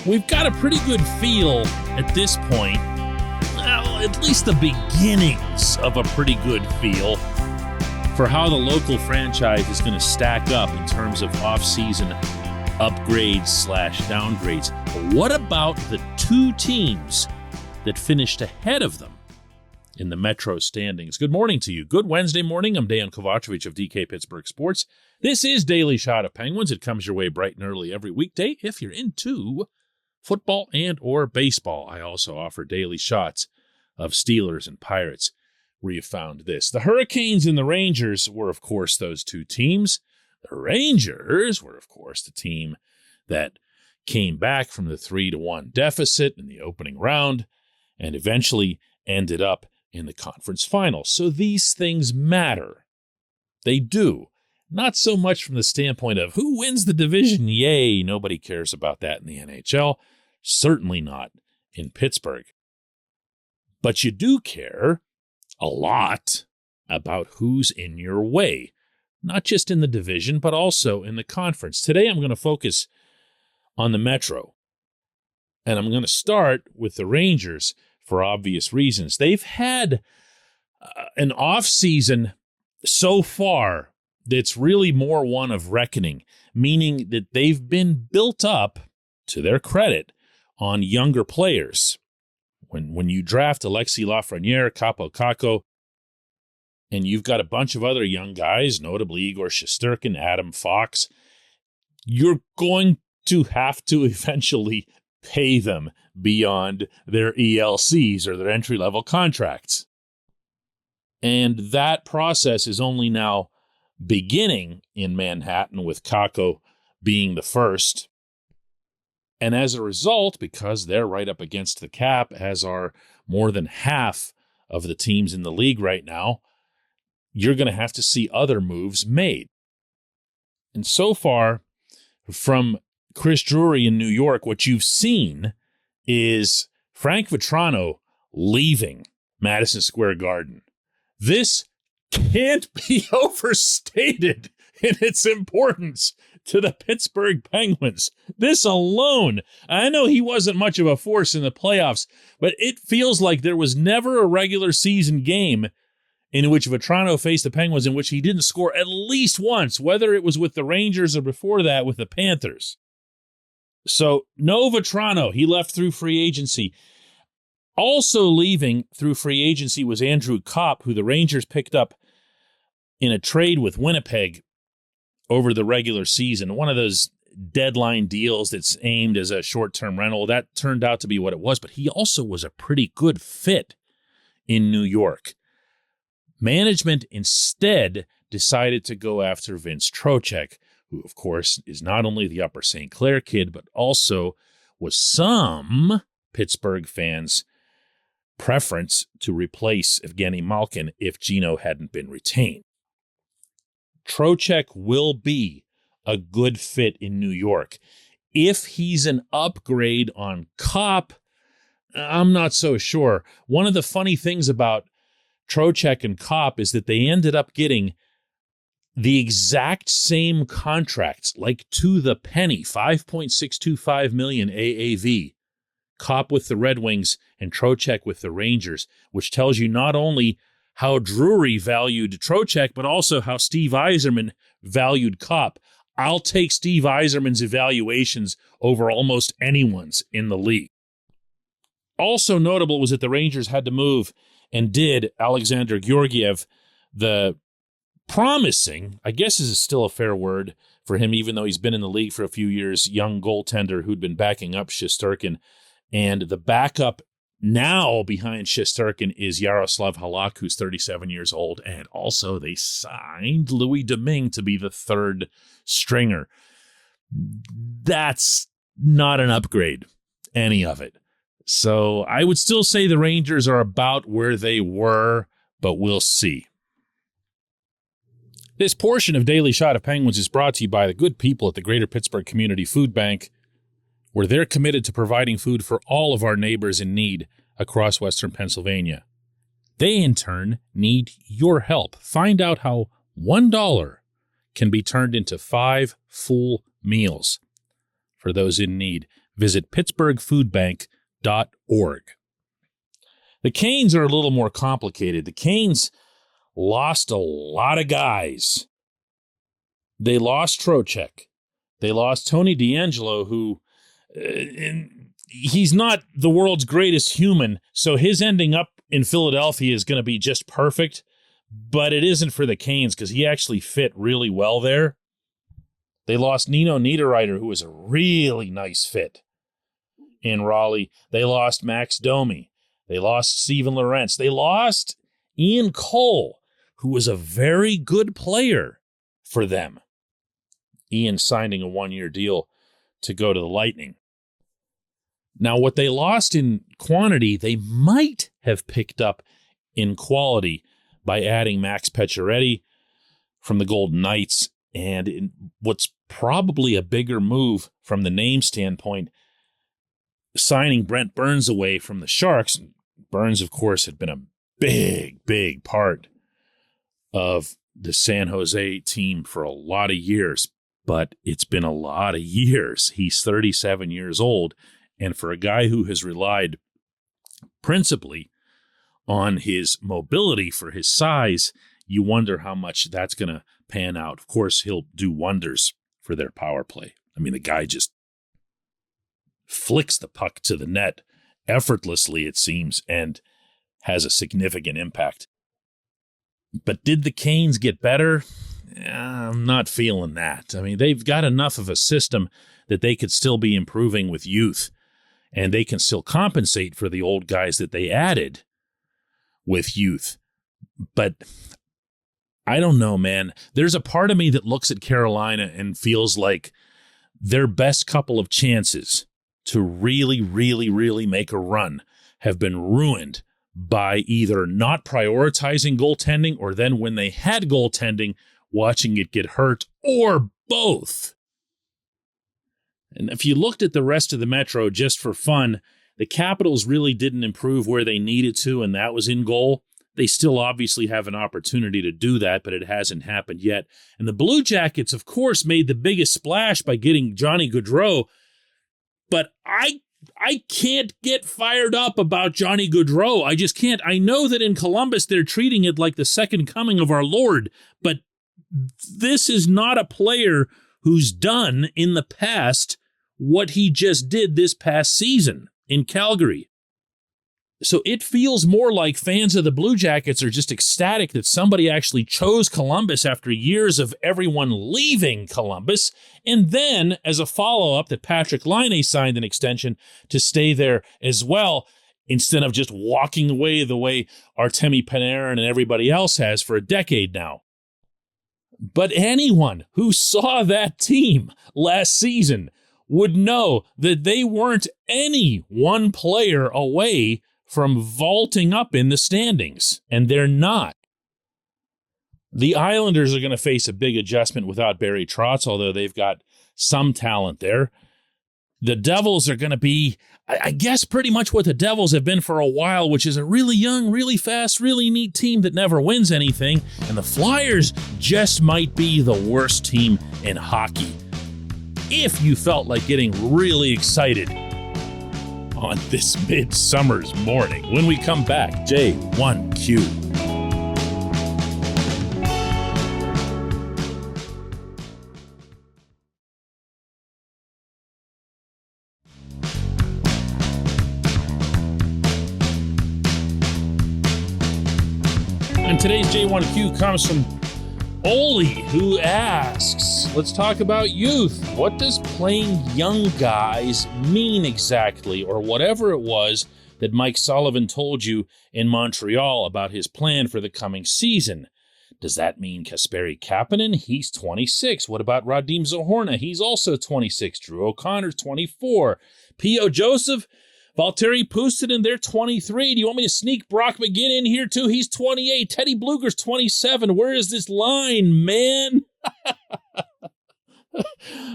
We've got a pretty good feel at this point, well, at least the beginnings of a pretty good feel for how the local franchise is going to stack up in terms of offseason upgrades/downgrades. But what about the two teams that finished ahead of them in the Metro standings? Good morning to you. Good Wednesday morning. I'm Dejan Kovacevic of DK Pittsburgh Sports. This is Daily Shot of Penguins. It comes your way bright and early every weekday if you're into football and or baseball. I also offer daily shots of Steelers and Pirates where you found this. The Hurricanes and the Rangers were, of course, those two teams. The Rangers were, of course, the team that came back from the 3-1 deficit in the opening round and eventually ended up in the conference finals. So these things matter. They do. Not so much from the standpoint of who wins the division. Yay, nobody cares about that in the NHL. Certainly not in Pittsburgh. But you do care a lot about who's in your way, not just in the division, but also in the conference. Today, I'm going to focus on the Metro, and I'm going to start with the Rangers for obvious reasons. They've had an offseason so far that's really more one of reckoning, meaning that they've been built up, to their credit, on younger players. When you draft Alexis Lafreniere, Capo Caco, and you've got a bunch of other young guys, notably Igor Shesterkin, Adam Fox, you're going to have to eventually pay them beyond their ELCs or their entry-level contracts. And that process is only now beginning in Manhattan, with Caco being the first. And as a result, because they're right up against the cap, as are more than half of the teams in the league right now, you're going to have to see other moves made. And so far, from Chris Drury in New York, what you've seen is Frank Vatrano leaving Madison Square Garden. This can't be overstated in its importance to the Pittsburgh Penguins. This alone, I know he wasn't much of a force in the playoffs, but it feels like there was never a regular season game in which Vatrano faced the Penguins in which he didn't score at least once, whether it was with the Rangers or before that with the Panthers. So no Vatrano. He left through free agency. Also leaving through free agency was Andrew Kopp, who the Rangers picked up in a trade with Winnipeg over the regular season. One of those deadline deals that's aimed as a short-term rental. That turned out to be what it was, but he also was a pretty good fit in New York. Management instead decided to go after Vince Trocheck, who, of course, is not only the Upper St. Clair kid, but also was some Pittsburgh fans' preference to replace Evgeny Malkin if Gino hadn't been retained. Trocheck will be a good fit in New York. If he's an upgrade on Kopp, I'm not so sure. One of the funny things about Trocheck and Kopp is that they ended up getting the exact same contracts, like to the penny, $5.625 million AAV. Kopp with the Red Wings and Trocheck with the Rangers, which tells you not only how Drury valued Trocheck, but also how Steve Yzerman valued Kopp. I'll take Steve Yzerman's evaluations over almost anyone's in the league. Also notable was that the Rangers had to move and did Alexander Georgiev, the promising, I guess is still a fair word for him, even though he's been in the league for a few years, young goaltender who'd been backing up Shesterkin. And the backup now behind Shesterkin is Yaroslav Halak, who's 37 years old. And also they signed Louis Domingue to be the third stringer. That's not an upgrade, any of it. So I would still say the Rangers are about where they were, but we'll see. This portion of Daily Shot of Penguins is brought to you by the good people at the Greater Pittsburgh Community Food Bank, where they're committed to providing food for all of our neighbors in need across Western Pennsylvania. They, in turn, need your help. Find out how $1 can be turned into 5 full meals for those in need. Visit pittsburghfoodbank.org. The Canes are a little more complicated. The Canes lost a lot of guys. They lost Trocheck. They lost Tony DeAngelo, who he's not the world's greatest human, so his ending up in Philadelphia is going to be just perfect, but it isn't for the Canes because he actually fit really well there. They lost Nino Niederreiter, who was a really nice fit in Raleigh. They lost Max Domi. They lost Steven Lorentz. They lost Ian Cole, who was a very good player for them. Ian signing a one-year deal to go to the Lightning. Now, what they lost in quantity, they might have picked up in quality by adding Max Pacioretty from the Golden Knights, and in what's probably a bigger move from the name standpoint, signing Brent Burns away from the Sharks. Burns, of course, had been a big part of the San Jose team for a lot of years, but it's been a lot of years. He's 37 years old, and for a guy who has relied principally on his mobility for his size, you wonder how much that's going to pan out. Of course, he'll do wonders for their power play. I mean, the guy just flicks the puck to the net effortlessly, it seems, and has a significant impact. But did the Canes get better? I'm not feeling that. I mean, they've got enough of a system that they could still be improving with youth, and they can still compensate for the old guys that they added with youth. But I don't know, man. There's a part of me that looks at Carolina and feels like their best couple of chances to really make a run have been ruined by either not prioritizing goaltending or then when they had goaltending, watching it get hurt, or both. And if you looked at the rest of the Metro just for fun, the Capitals really didn't improve where they needed to, and that was in goal. They still obviously have an opportunity to do that, but it hasn't happened yet. And the Blue Jackets, of course, made the biggest splash by getting Johnny Gaudreau, but I can't get fired up about Johnny Gaudreau. I just can't. I know that in Columbus they're treating it like the second coming of our Lord, but this is not a player who's done in the past what he just did this past season in Calgary. So it feels more like fans of the Blue Jackets are just ecstatic that somebody actually chose Columbus after years of everyone leaving Columbus. And then, as a follow-up, that Patrick Laine signed an extension to stay there as well, instead of just walking away the way Artemi Panarin and everybody else has for a decade now. But anyone who saw that team last season would know that they weren't any one player away from vaulting up in the standings, and they're not. The Islanders are going to face a big adjustment without Barry Trotz, although they've got some talent there. The Devils are going to be, I guess, pretty much what the Devils have been for a while, which is a really young, really fast, really neat team that never wins anything, and the Flyers just might be the worst team in hockey. If you felt like getting really excited on this midsummer's morning. When we come back, J1Q. And today's J1Q comes from Oli, who asks, let's talk about youth. What does playing young guys mean exactly, or whatever it was that Mike Sullivan told you in Montreal about his plan for the coming season? Does that mean Kasperi Kapanen? He's 26. What about Radim Zohorna? He's also 26. Drew O'Connor's 24. P.O. Joseph, Valtteri Puustinen, they're 23. Do you want me to sneak Brock McGinn in here too? He's 28. Teddy Bluger's 27. Where is this line, man?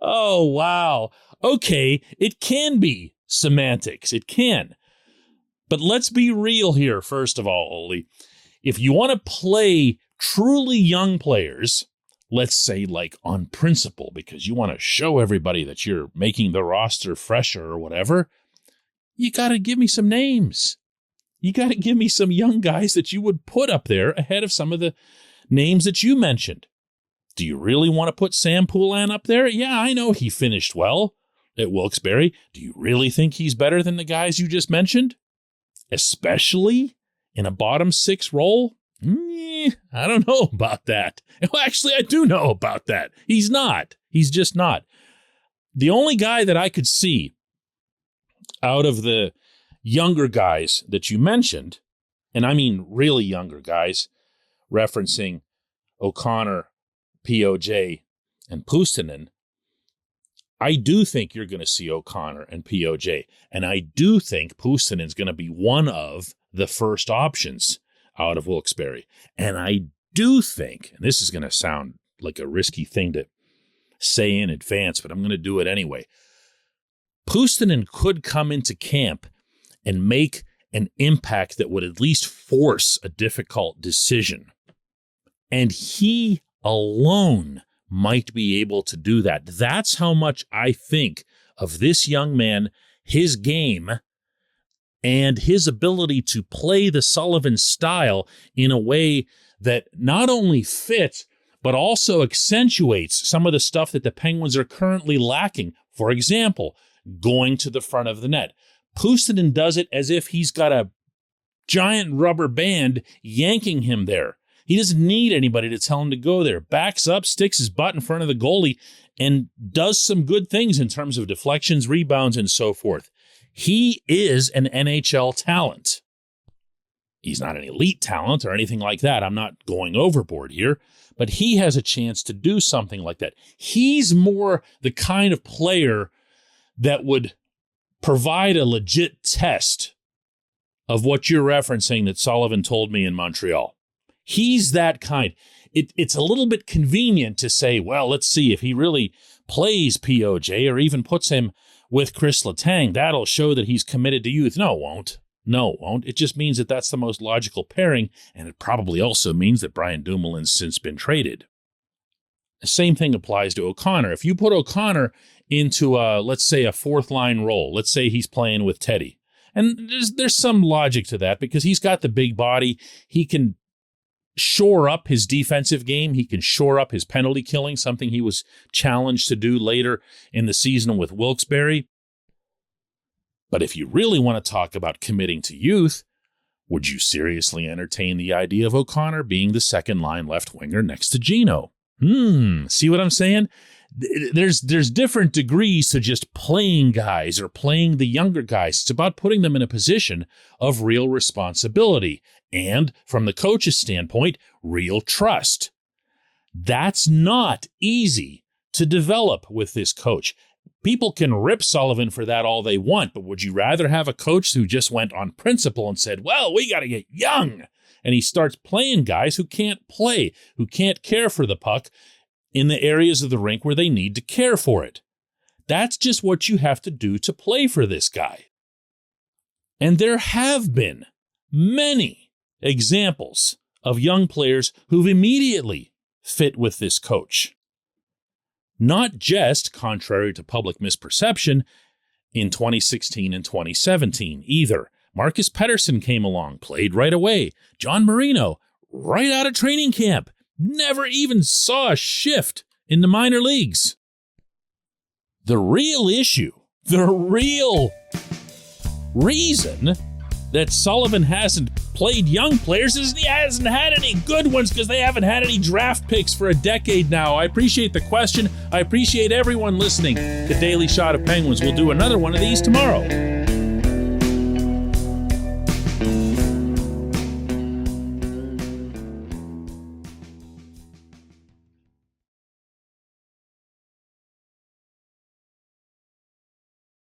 Oh, wow. Okay, it can be semantics. It can. But let's be real here, first of all, Oli. If you want to play truly young players, let's say like on principle, because you want to show everybody that you're making the roster fresher or whatever, you got to give me some names. You got to give me some young guys that you would put up there ahead of some of the names that you mentioned. Do you really want to put Sam Poulin up there? Yeah, I know he finished well at Wilkes-Barre. Do you really think he's better than the guys you just mentioned? Especially in a bottom six role? I don't know about that. Well, actually, I do know about that. He's not. He's just not. The only guy that I could see out of the younger guys that you mentioned, and I mean really younger guys, referencing O'Connor, POJ, and Puustinen, I do think you're going to see O'Connor and POJ, and I do think Puustinen's going to be one of the first options out of Wilkes-Barre. And I do think, and this is going to sound like a risky thing to say in advance, but I'm going to do it anyway, Puustinen could come into camp and make an impact that would at least force a difficult decision. And he alone might be able to do that. That's how much I think of this young man, his game, and his ability to play the Sullivan style in a way that not only fits, but also accentuates some of the stuff that the Penguins are currently lacking. For example, going to the front of the net. Puustinen does it as if he's got a giant rubber band yanking him there. He doesn't need anybody to tell him to go there. Backs up, sticks his butt in front of the goalie, and does some good things in terms of deflections, rebounds, and so forth. He is an NHL talent. He's not an elite talent or anything like that. I'm not going overboard here, but he has a chance to do something like that. He's more the kind of player that would provide a legit test of what you're referencing that Sullivan told me in Montreal. He's that kind. It's a little bit convenient to say, well, let's see if he really plays POJ or even puts him with Chris Letang. That'll show that he's committed to youth. No, it won't. No, it won't. It just means that that's the most logical pairing, and it probably also means that Brian Dumoulin's since been traded. The same thing applies to O'Connor. If you put O'Connor into, let's say, a fourth-line role, let's say he's playing with Teddy, and there's some logic to that because he's got the big body. He can shore up his defensive game. He can shore up his penalty killing, something he was challenged to do later in the season with Wilkes-Barre. But if you really want to talk about committing to youth, would you seriously entertain the idea of O'Connor being the second-line left winger next to Gino? See what I'm saying? There's different degrees to just playing guys or playing the younger guys. It's about putting them in a position of real responsibility and, from the coach's standpoint, real trust. That's not easy to develop with this coach. People can rip Sullivan for that all they want, but would you rather have a coach who just went on principle and said, well, we got to get young, and he starts playing guys who can't play, who can't care for the puck in the areas of the rink where they need to care for it? That's just what you have to do to play for this guy. And there have been many examples of young players who've immediately fit with this coach. Not just, contrary to public misperception, in 2016 and 2017 either. Marcus Pettersson came along, played right away. John Marino, right out of training camp, never even saw a shift in the minor leagues. The real issue, the real reason that Sullivan hasn't played young players is he hasn't had any good ones because they haven't had any draft picks for a decade now. I appreciate the question. I appreciate everyone listening to Daily Shot of Penguins. We'll do another one of these tomorrow.